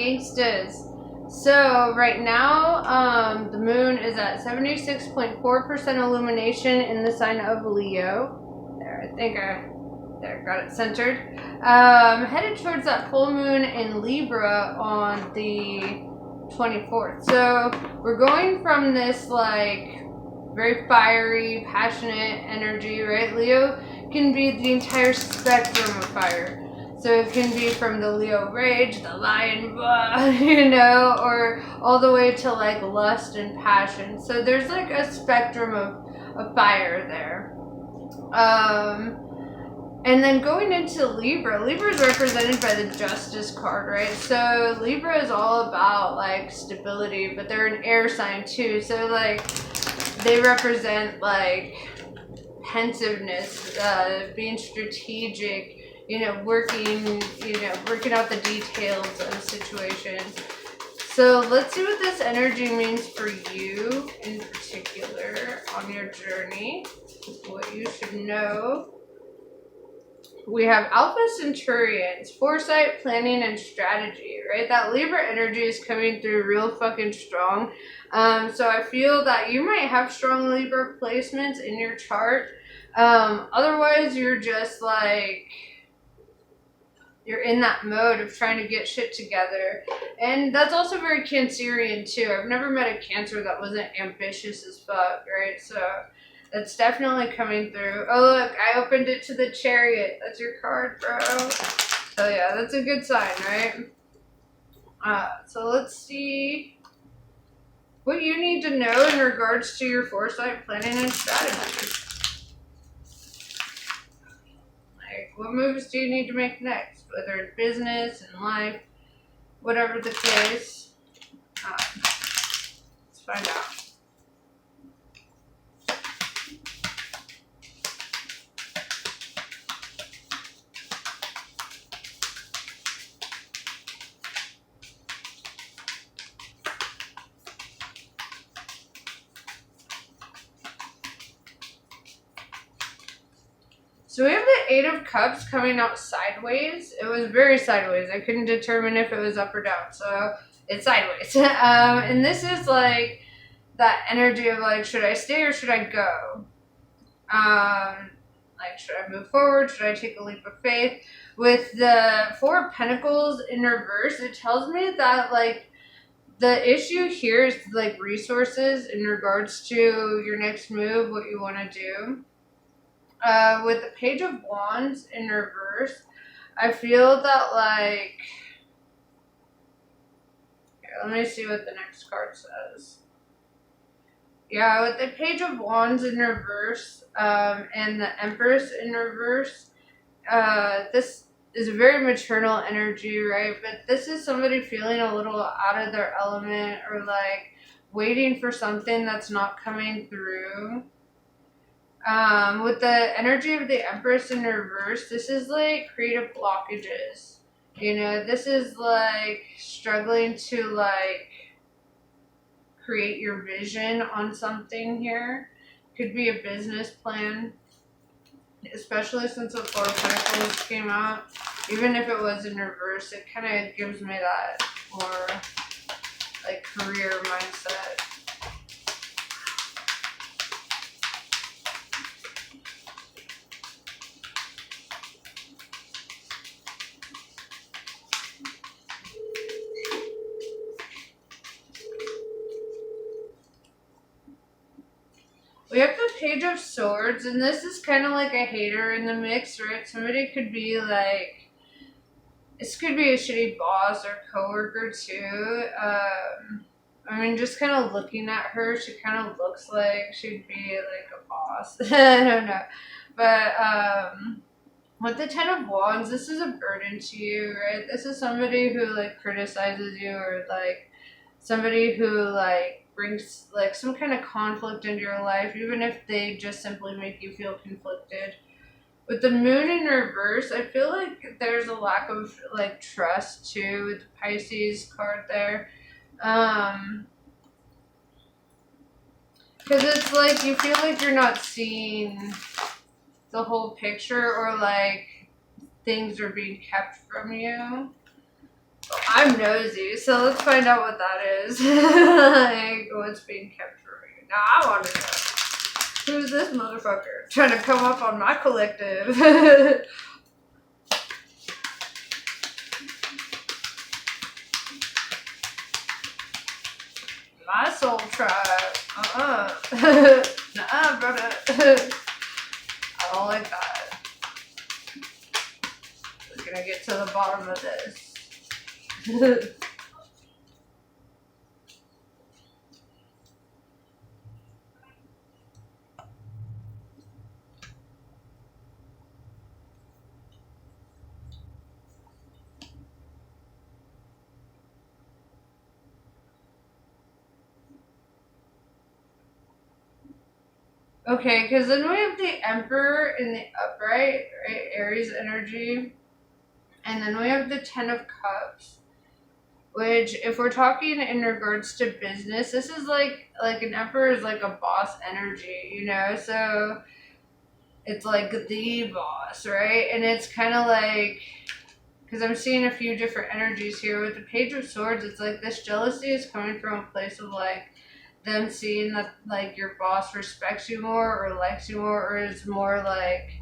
Gangstas? So right now, the moon is at 76.4% illumination in the sign of Leo. There, I think there, got it centered. Headed towards that full moon in Libra on the 24th. So we're going from this like very fiery, passionate energy, right? Leo can be the entire spectrum of fire. So it can be from the Leo rage, the lion, blah, you know, or all the way to like lust and passion. So there's like a spectrum of fire there. And then going into Libra, Libra is represented by the Justice card, right? So Libra is all about like stability, but they're an air sign too. So like they represent like pensiveness, being strategic, you know, working out the details of situations. So let's see what this energy means for you in particular on your journey, what you should know. We have Alpha Centurions, foresight, planning, and strategy, right? That Libra energy is coming through real fucking strong. So I feel that you might have strong Libra placements in your chart. Otherwise, you're just like, you're in that mode of trying to get shit together. And that's also very Cancerian too. I've never met a Cancer that wasn't ambitious as fuck, right? So that's definitely coming through. Oh, look, I opened it to the Chariot. That's your card, bro. So yeah, that's a good sign, right? So let's see what you need to know in regards to your foresight, planning, and strategy. Like, what moves do you need to make next? Whether it's business and life, whatever the case. Let's find out. So we have the Eight of Cups coming out sideways. It was very sideways. I couldn't determine if it was up or down. So it's sideways. And this is like that energy of like, should I stay or should I go? Like, should I move forward? Should I take a leap of faith? With the Four of Pentacles in reverse, it tells me that like the issue here is like resources in regards to your next move, what you want to do. With the Page of Wands in reverse, I feel that like, here, let me see what the next card says. Yeah, with the Page of Wands in reverse, and the Empress in reverse, this is a very maternal energy, right? But this is somebody feeling a little out of their element or like waiting for something that's not coming through. With the energy of the Empress in reverse, this is like creative blockages. You know, this is like struggling to like create your vision on something here. Could be a business plan, especially since the Four of Pentacles came out. Even if it was in reverse, it kind of gives me that more like career mindset. We have the Page of Swords, and this is kind of like a hater in the mix, right? Somebody could be like, this could be a shitty boss or coworker too. I mean, just kind of looking at her, she kind of looks like she'd be like a boss. I don't know. But with the Ten of Wands, this is a burden to you, right? This is somebody who like criticizes you or like somebody who like brings like some kind of conflict into your life, even if they just simply make you feel conflicted. With the Moon in reverse, I feel like there's a lack of like trust too with the Pisces card there. Because it's like you feel like you're not seeing the whole picture or like things are being kept from you. I'm nosy, so let's find out what that is. Like, what's being kept from me. Now I want to know. Who's this motherfucker trying to come up on my collective? My soul tribe. Nuh-uh, brother. I don't like that. We're gonna get to the bottom of this. Okay, because then we have the Emperor in the upright, right? Aries energy. And then we have the Ten of Cups, which, if we're talking in regards to business, this is like an Emperor is like a boss energy, you know? So it's like the boss, right? And it's kind of like, because I'm seeing a few different energies here with the Page of Swords. It's like this jealousy is coming from a place of like them seeing that like your boss respects you more or likes you more, or is more like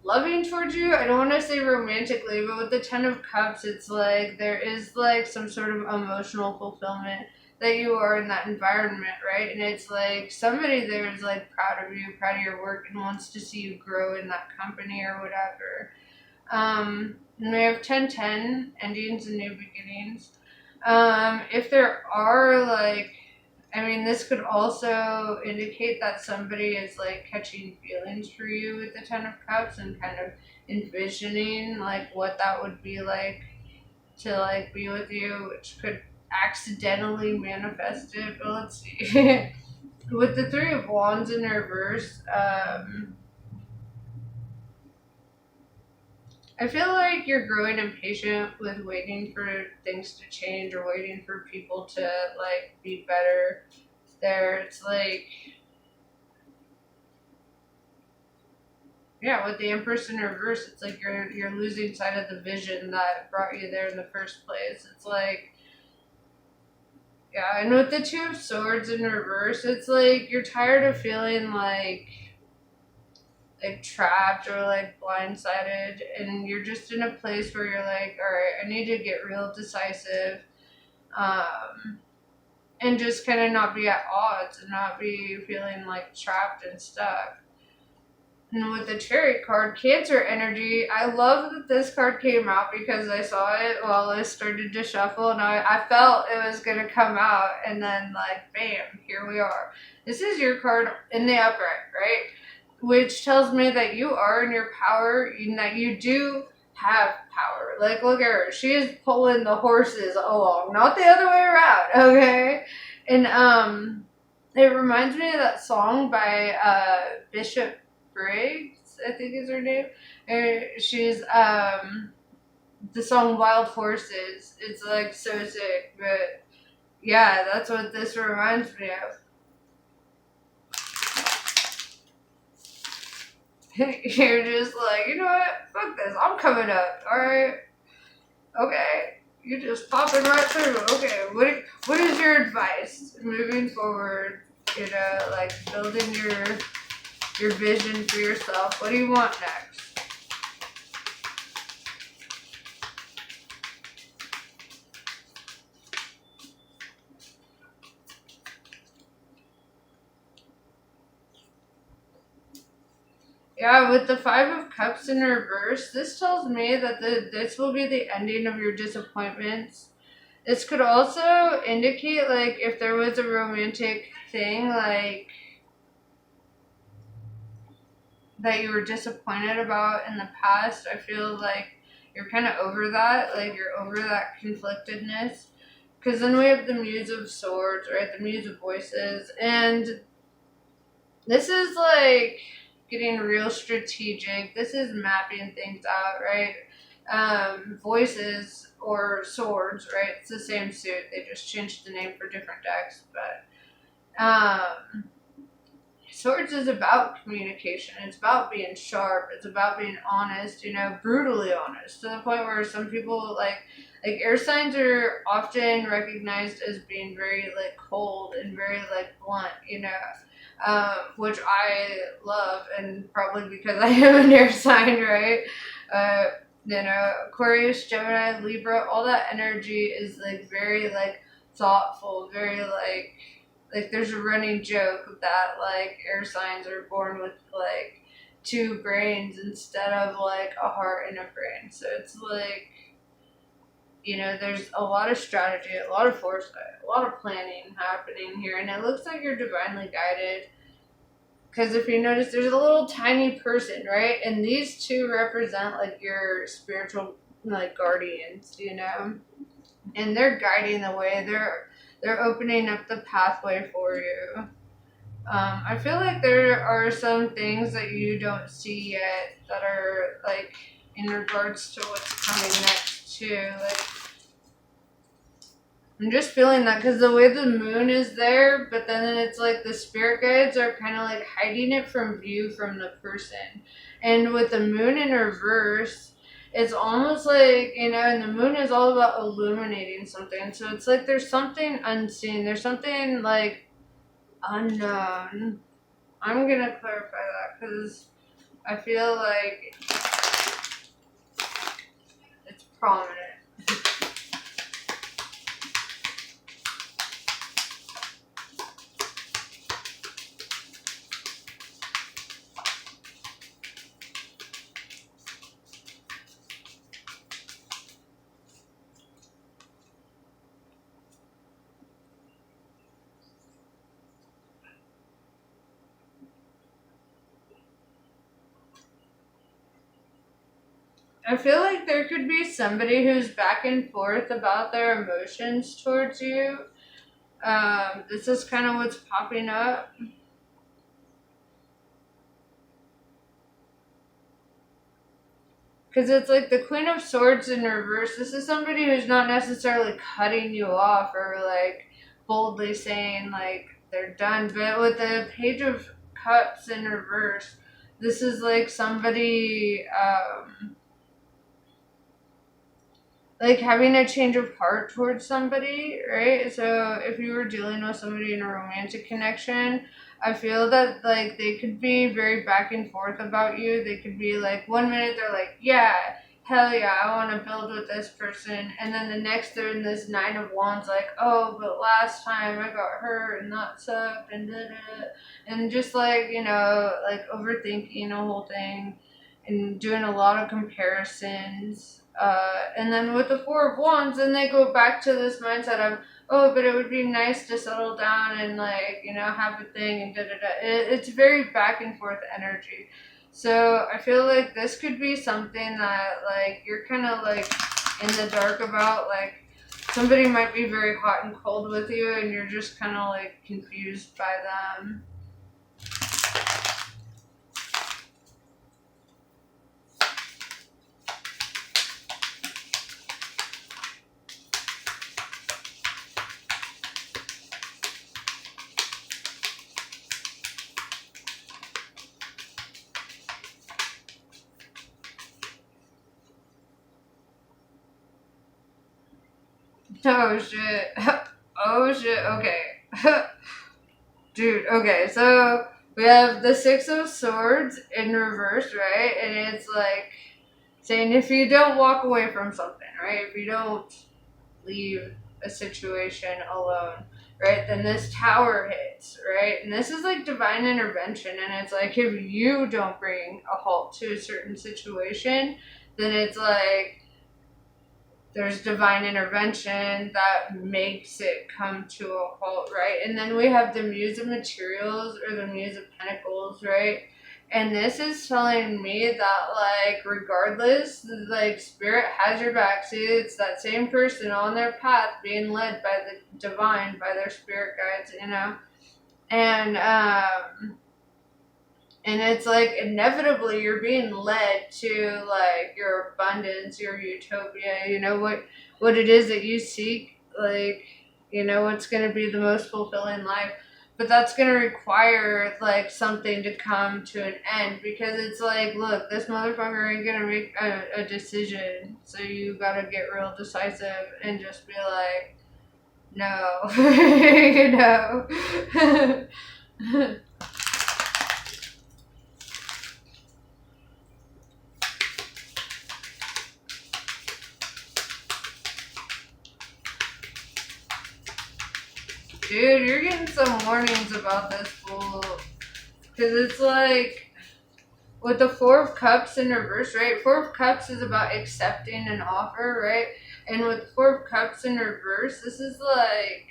loving towards you. I don't want to say romantically, but with the Ten of Cups, it's like there is like some sort of emotional fulfillment that you are in that environment, right? And it's like somebody there is like proud of you, proud of your work, and wants to see you grow in that company or whatever. And we have 10-10, endings and new beginnings. If there are like, I mean, this could also indicate that somebody is like catching feelings for you with the Ten of Cups and kind of envisioning like what that would be like to like be with you, which could accidentally manifest it. But let's see. With the Three of Wands in reverse, I feel like you're growing impatient with waiting for things to change or waiting for people to like be better. There, it's like, yeah, with the Empress in reverse, it's like you're losing sight of the vision that brought you there in the first place. It's like, yeah, and with the Two of Swords in reverse, it's like you're tired of feeling like trapped or like blindsided, and you're just in a place where you're like, all right, I need to get real decisive, and just kind of not be at odds and not be feeling like trapped and stuck. And with the Chariot card, Cancer energy, I love that this card came out because I saw it while I started to shuffle, and I felt it was going to come out, and then like, bam, here we are. This is your card in the upright, right? Which tells me that you are in your power, and that you do have power. Like, look at her. She is pulling the horses along, not the other way around, okay? And it reminds me of that song by Bishop Briggs, I think is her name. She's the song Wild Horses. It's like so sick, but yeah, that's what this reminds me of. You're just like, you know what? Fuck this. I'm coming up. Alright. Okay. You're just popping right through. Okay. What is your advice moving forward? You know, like building your vision for yourself. What do you want next? Yeah, with the Five of Cups in reverse, this tells me that this will be the ending of your disappointments. This could also indicate, like, if there was a romantic thing, like, that you were disappointed about in the past. I feel like you're kind of over that. Like, you're over that conflictedness. Because then we have the Muse of Swords, right? The Muse of Voices. And this is, like, getting real strategic. This is mapping things out, right? Voices or swords, right? It's the same suit. They just changed the name for different decks. But swords is about communication. It's about being sharp. It's about being honest, you know, brutally honest, to the point where some people, like, Like air signs are often recognized as being very like cold and very like blunt, which I love, and probably because I am an air sign, right? Uh, Aquarius, Gemini, Libra, all that energy is like very like thoughtful, very like there's a running joke that like air signs are born with like two brains instead of like a heart and a brain. So it's like, there's a lot of strategy, a lot of foresight, a lot of planning happening here, and it looks like you're divinely guided. Because if you notice, there's a little tiny person, right? And these two represent like your spiritual like guardians, and they're guiding the way. They're opening up the pathway for you. I feel like there are some things that you don't see yet that are like in regards to what's coming next too. Like I'm just feeling that because the way the moon is there, but then it's like the spirit guides are kind of like hiding it from view from the person. And with the moon in reverse, it's almost like, and the moon is all about illuminating something. So it's like there's something unseen, there's something like unknown. I'm gonna clarify that because I feel like it's prominent. I feel like there could be somebody who's back and forth about their emotions towards you. This is kind of what's popping up. Because it's like the Queen of Swords in reverse. This is somebody who's not necessarily cutting you off or like boldly saying like they're done. But with the Page of Cups in reverse, this is like somebody like having a change of heart towards somebody, right? So if you were dealing with somebody in a romantic connection, I feel that like they could be very back and forth about you. They could be like 1 minute they're like, yeah, hell yeah, I want to build with this person, and then the next they're in this 9 of Wands, like, oh, but last time I got hurt and that sucked and da da, and just like like overthinking the whole thing and doing a lot of comparisons. And then with the Four of Wands, then they go back to this mindset of, oh, but it would be nice to settle down and like, have a thing and da da da. It's very back and forth energy. So I feel like this could be something that like you're kind of like in the dark about. Like somebody might be very hot and cold with you, and you're just kind of like confused by them. Oh shit. Oh shit. Okay. Dude, okay. So we have the Six of Swords in reverse, right? And it's like saying if you don't walk away from something, right? If you don't leave a situation alone, right? Then this Tower hits, right? And this is like divine intervention. And it's like if you don't bring a halt to a certain situation, then it's like there's divine intervention that makes it come to a halt, right? And then we have the Muse of Materials or the Muse of Pentacles, right? And this is telling me that, like, regardless, like, Spirit has your back. See, it's that same person on their path being led by the divine, by their spirit guides, and it's like inevitably you're being led to like your abundance, your utopia, what it is that you seek, like, what's going to be the most fulfilling life. but that's gonna require like something to come to an end, because it's like, look, this motherfucker ain't gonna make a decision, so you gotta get real decisive and just be like, no. You know. Dude, you're getting some warnings about this fool. Because it's like, with the Four of Cups in reverse, right? Four of Cups is about accepting an offer, right? And with Four of Cups in reverse, this is like,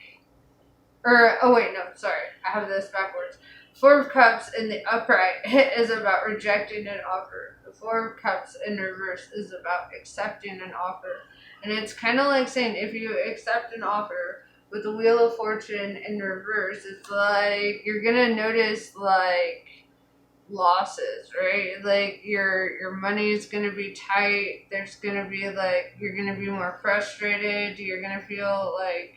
oh wait, no, sorry, I have this backwards. Four of Cups in the upright is about rejecting an offer. The Four of Cups in reverse is about accepting an offer. And it's kind of like saying, if you accept an offer with the Wheel of Fortune in reverse, it's like you're gonna notice like losses, right? Like your money is gonna be tight. There's gonna be like, you're gonna be more frustrated. You're gonna feel like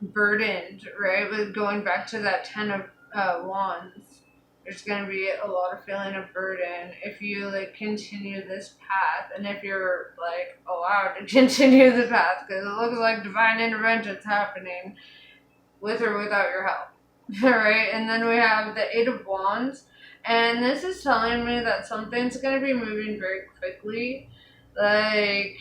burdened, right? But going back to that 10 of Wands, there's gonna be a lot of feeling of burden if you like continue this path, and if you're like allowed to continue the path, because it looks like divine intervention's happening with or without your help. Right? And then we have the 8 of Wands, and this is telling me that something's gonna be moving very quickly, like,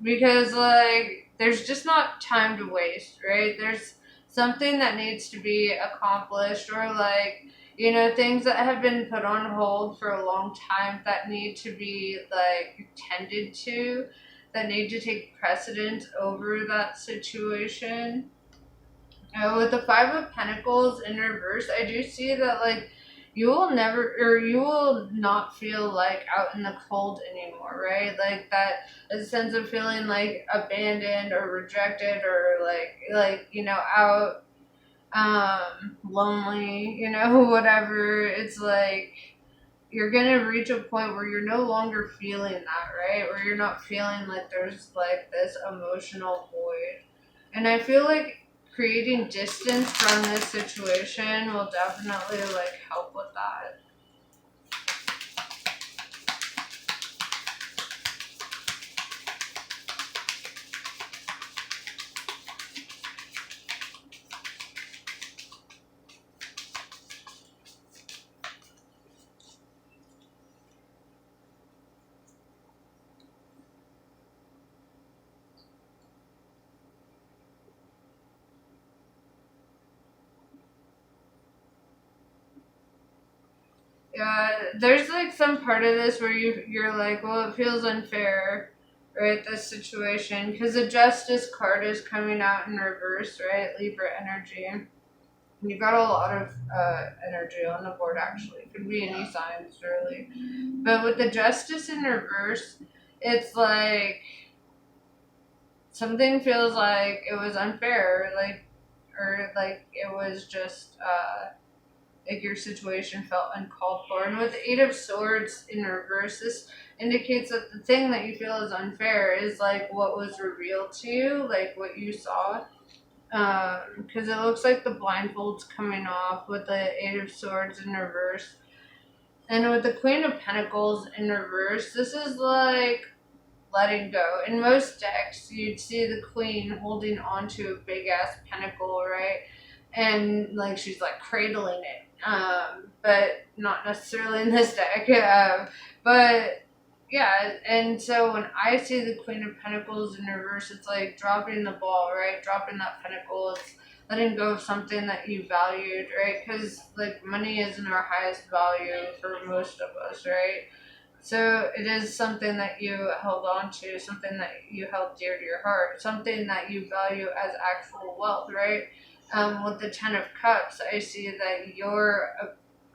because like there's just not time to waste, right? There's something that needs to be accomplished, or like, you know, things that have been put on hold for a long time that need to be like tended to, that need to take precedence over that situation. With the Five of Pentacles in reverse, I do see that like you will never, or you will not feel like out in the cold anymore, right? Like that, a sense of feeling like abandoned or rejected, or like you know, out, lonely, you know, whatever. It's like you're gonna reach a point where you're no longer feeling that, right? Where you're not feeling like there's like this emotional void. And I feel like creating distance from this situation will definitely like help with that. Yeah, there's like some part of this where you're like, well, it feels unfair, right? This situation, because the Justice card is coming out in reverse, right? Libra energy. You got a lot of energy on the board, actually. Could be any signs, really. But with the Justice in reverse, it's like something feels like it was unfair, like, or like it was just like your situation felt uncalled for. And with the 8 of Swords in reverse, this indicates that the thing that you feel is unfair is like what was revealed to you, like what you saw. Because it looks like the blindfold's coming off with the 8 of Swords in reverse. And with the Queen of Pentacles in reverse, this is like letting go. In most decks, you'd see the Queen holding onto a big ass pentacle, right? And like she's like cradling it. But not necessarily in this deck. But yeah, and so when I see the Queen of Pentacles in reverse, it's like dropping the ball, right? Dropping that pentacle. It's letting go of something that you valued, right? Because like money isn't our highest value for most of us, right? So it is something that you held on to, something that you held dear to your heart, something that you value as actual wealth, right? With the 10 of Cups, I see that your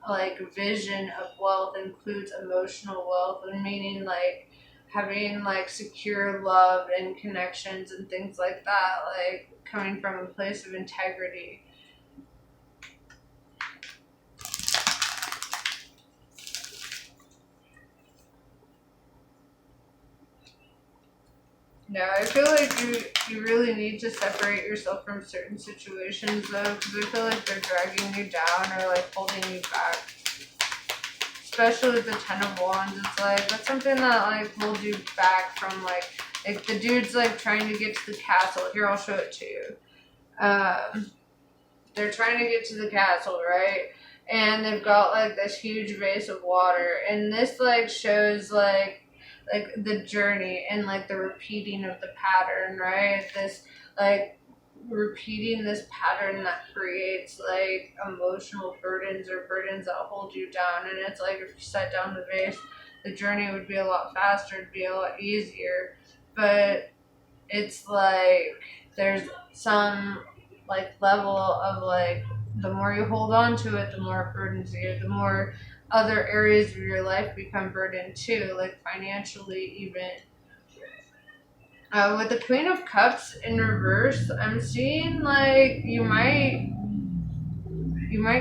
like vision of wealth includes emotional wealth, and meaning like having like secure love and connections and things like that, like coming from a place of integrity. No, I feel like you really need to separate yourself from certain situations though, because I feel like they're dragging you down or like holding you back. Especially with the Ten of Wands, it's like that's something that like holds you back from like the dude's like trying to get to the castle. Here, I'll show it to you. They're trying to get to the castle, right? And they've got like this huge vase of water, and this like shows like the journey and like the repeating of the pattern, right? This like repeating this pattern that creates like emotional burdens or burdens that hold you down. And it's like if you set down the vase, the journey would be a lot faster, it'd be a lot easier. But it's like there's some like level of like the more you hold on to it, the more it burdens you, the more other areas of your life become burdened too, like financially even. With the Queen of Cups in reverse, I'm seeing like you might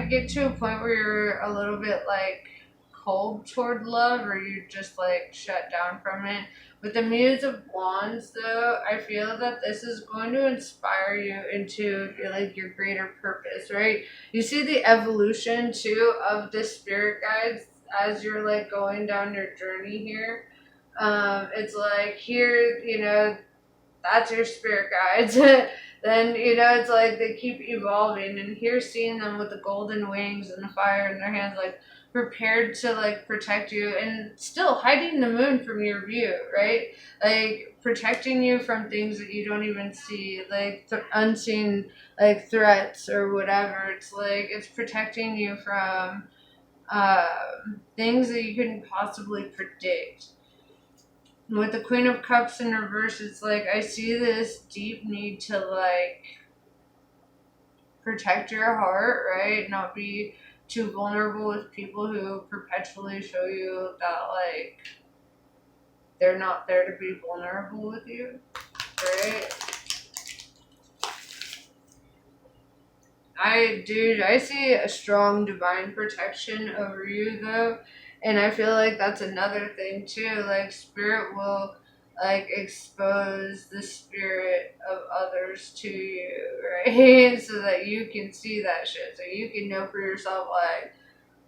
get to a point where you're a little bit like cold toward love, or you just like shut down from it. With the Muse of Wands though, I feel that this is going to inspire you into like your greater purpose, right? You see the evolution too of the spirit guides as you're like going down your journey here. It's like here, that's your spirit guides. Then it's like they keep evolving, and here seeing them with the golden wings and the fire in their hands, like prepared to like protect you, and still hiding the moon from your view, right? Like protecting you from things that you don't even see, like unseen like threats or whatever. It's like it's protecting you from things that you couldn't possibly predict. With the Queen of Cups in reverse, it's like I see this deep need to like protect your heart, right? Not be too vulnerable with people who perpetually show you that like they're not there to be vulnerable with you, right? I see a strong divine protection over you though. And I feel like that's another thing too. Like spirit will like expose the spirit of others to you, right? So that you can see that shit. So you can know for yourself like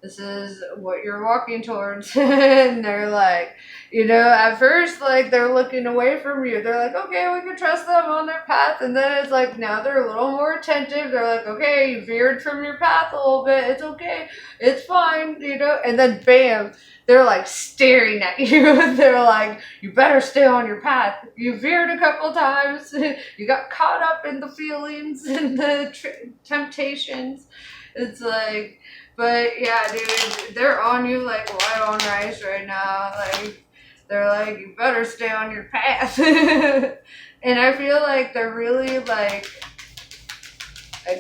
this is what you're walking towards. And they're like, at first, like, they're looking away from you. They're like, okay, we can trust them on their path. And then it's like, now they're a little more attentive. They're like, okay, you veered from your path a little bit. It's okay. It's fine, And then, bam, they're like staring at you. They're like, you better stay on your path. You veered a couple times. You got caught up in the feelings and the temptations. It's like, but yeah, dude, they're on you like white on rice right now. Like, they're like, you better stay on your path. And I feel like they're really like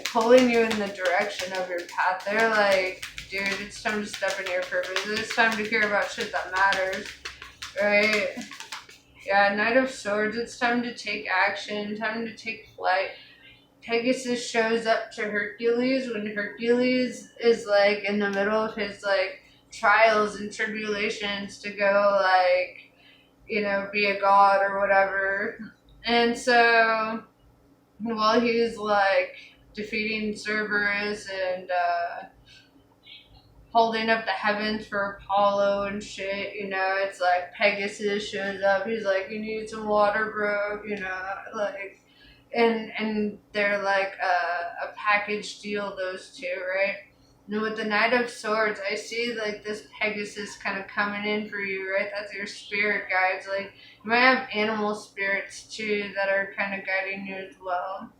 pulling you in the direction of your path. They're like, dude, it's time to step into your purpose. It's time to care about shit that matters, right? Yeah, Knight of Swords, it's time to take action, time to take flight. Pegasus shows up to Hercules when Hercules is like in the middle of his like trials and tribulations to go like, be a god or whatever. And so while he's like defeating Cerberus and holding up the heavens for Apollo and shit, it's like Pegasus shows up. He's like, you need some water, bro, like and they're like a package deal, those two, right? And with the Knight of Swords, I see like this Pegasus kind of coming in for you, right? That's your spirit guides. Like you might have animal spirits too that are kind of guiding you as well.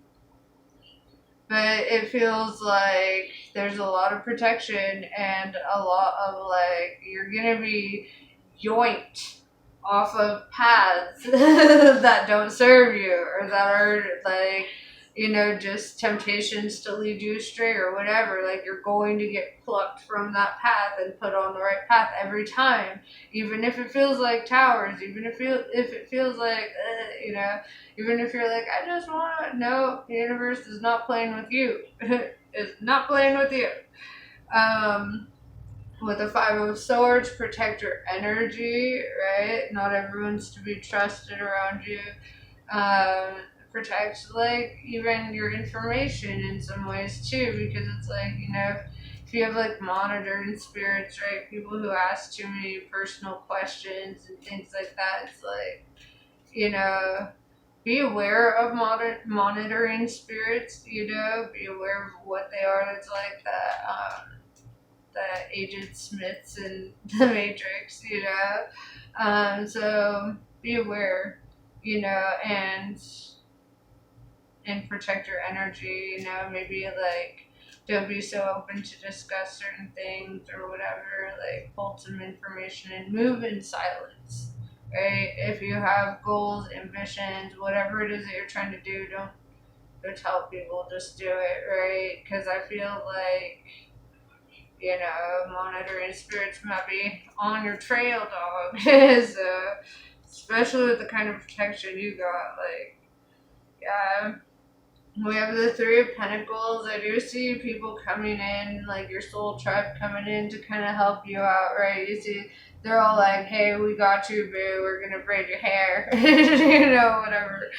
But it feels like there's a lot of protection and a lot of like you're gonna be yoinked off of paths that don't serve you or that are like just temptations to lead you astray or whatever. Like you're going to get plucked from that path and put on the right path every time, even if it feels like towers, even if it feels like even if you're like, I just want to know, the universe is not playing with you. It's not playing with you. With the Five of Swords, protect your energy, right? Not everyone's to be trusted around you. Protects like even your information in some ways too, because it's like, if you have like monitoring spirits, right, people who ask too many personal questions and things like that, it's like, you know be aware of monitoring spirits, be aware of what they are. It's like the Agent Smiths in the Matrix, so be aware, and protect your energy, maybe like don't be so open to discuss certain things or whatever, like hold some information and move in silence. Right? If you have goals, ambitions, whatever it is that you're trying to do, don't go tell people, just do it, right? Because I feel like, monitoring spirits might be on your trail, dog. So, especially with the kind of protection you got, like, yeah. We have the Three of Pentacles. I do see people coming in, like your soul tribe coming in to kind of help you out, right? You see, they're all like, hey, we got you, boo. We're going to braid your hair, whatever.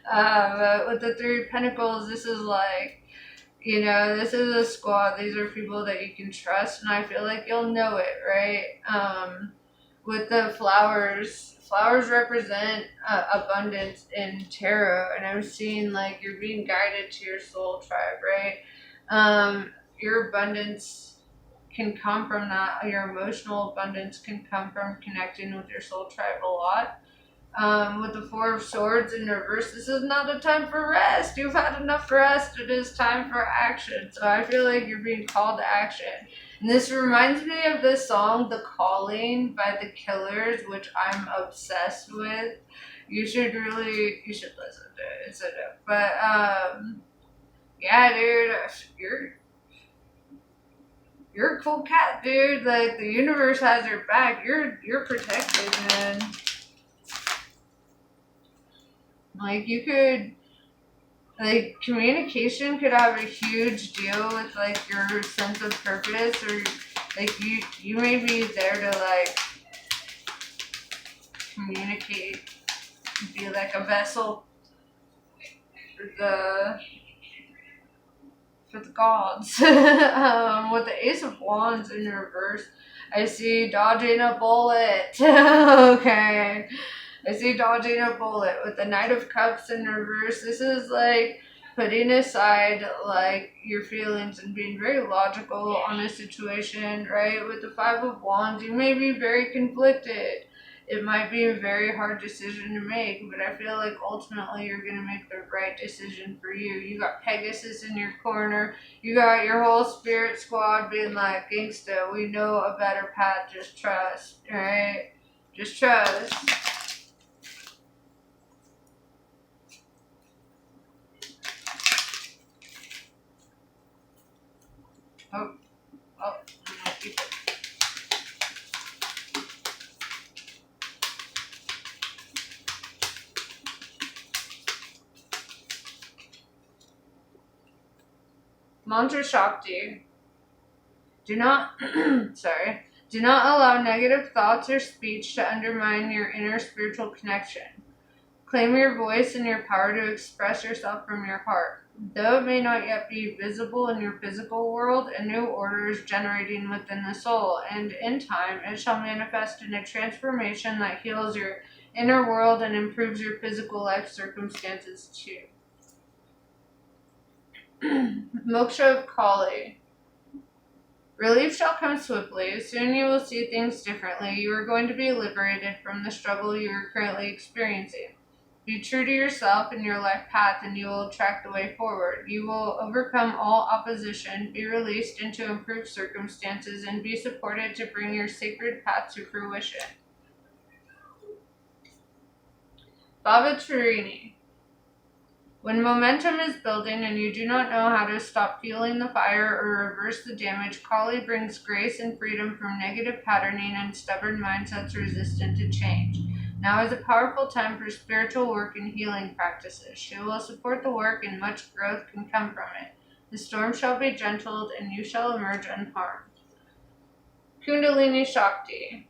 But with the Three of Pentacles, this is like, this is a squad. These are people that you can trust, and I feel like you'll know it, right? With the flowers represent abundance in tarot, and I'm seeing like you're being guided to your soul tribe, right? Your abundance can come from that. Your emotional abundance can come from connecting with your soul tribe a lot. With the Four of Swords in reverse, this is not a time for rest. You've had enough rest. It is time for action. So I feel like you're being called to action. And this reminds me of this song, The Calling by The Killers, which I'm obsessed with. You should listen to it. It's a dope. But, yeah, dude, you're a cool cat, dude. Like, the universe has your back. You're protected, man. Like, you could, like, communication could have a huge deal with, like, your sense of purpose, or, like, you may be there to, like, communicate, be like a vessel for the gods. With the Ace of Wands in reverse, I see dodging a bullet. Okay. I see dodging a bullet. With the Knight of Cups in reverse, this is like putting aside like your feelings and being very logical on a situation, right? With the Five of Wands, you may be very conflicted. It might be a very hard decision to make, but I feel like ultimately you're going to make the right decision for you. You got Pegasus in your corner. You got your whole spirit squad being like, gangsta, we know a better path, just trust, right? Just trust. Oh, I'm gonna keep it. Mantra Shakti. Do not, do not allow negative thoughts or speech to undermine your inner spiritual connection. Claim your voice and your power to express yourself from your heart. Though it may not yet be visible in your physical world, a new order is generating within the soul, and in time it shall manifest in a transformation that heals your inner world and improves your physical life circumstances too. Moksha of Kali. Relief shall come swiftly. Soon you will see things differently. You are going to be liberated from the struggle you are currently experiencing. Be true to yourself and your life path, and you will track the way forward. You will overcome all opposition, be released into improved circumstances, and be supported to bring your sacred path to fruition. Baba Tarini. When momentum is building and you do not know how to stop fueling the fire or reverse the damage, Kali brings grace and freedom from negative patterning and stubborn mindsets resistant to change. Now is a powerful time for spiritual work and healing practices. She will support the work and much growth can come from it. The storm shall be gentled and you shall emerge unharmed. Kundalini Shakti.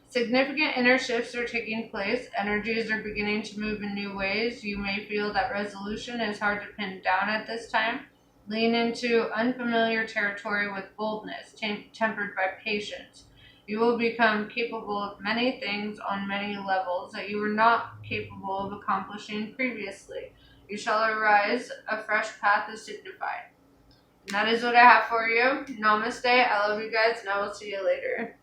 Significant inner shifts are taking place. Energies are beginning to move in new ways. You may feel that resolution is hard to pin down at this time. Lean into unfamiliar territory with boldness, tempered by patience. You will become capable of many things on many levels that you were not capable of accomplishing previously. You shall arise, a fresh path is signified. And that is what I have for you. Namaste. I love you guys, and I will see you later.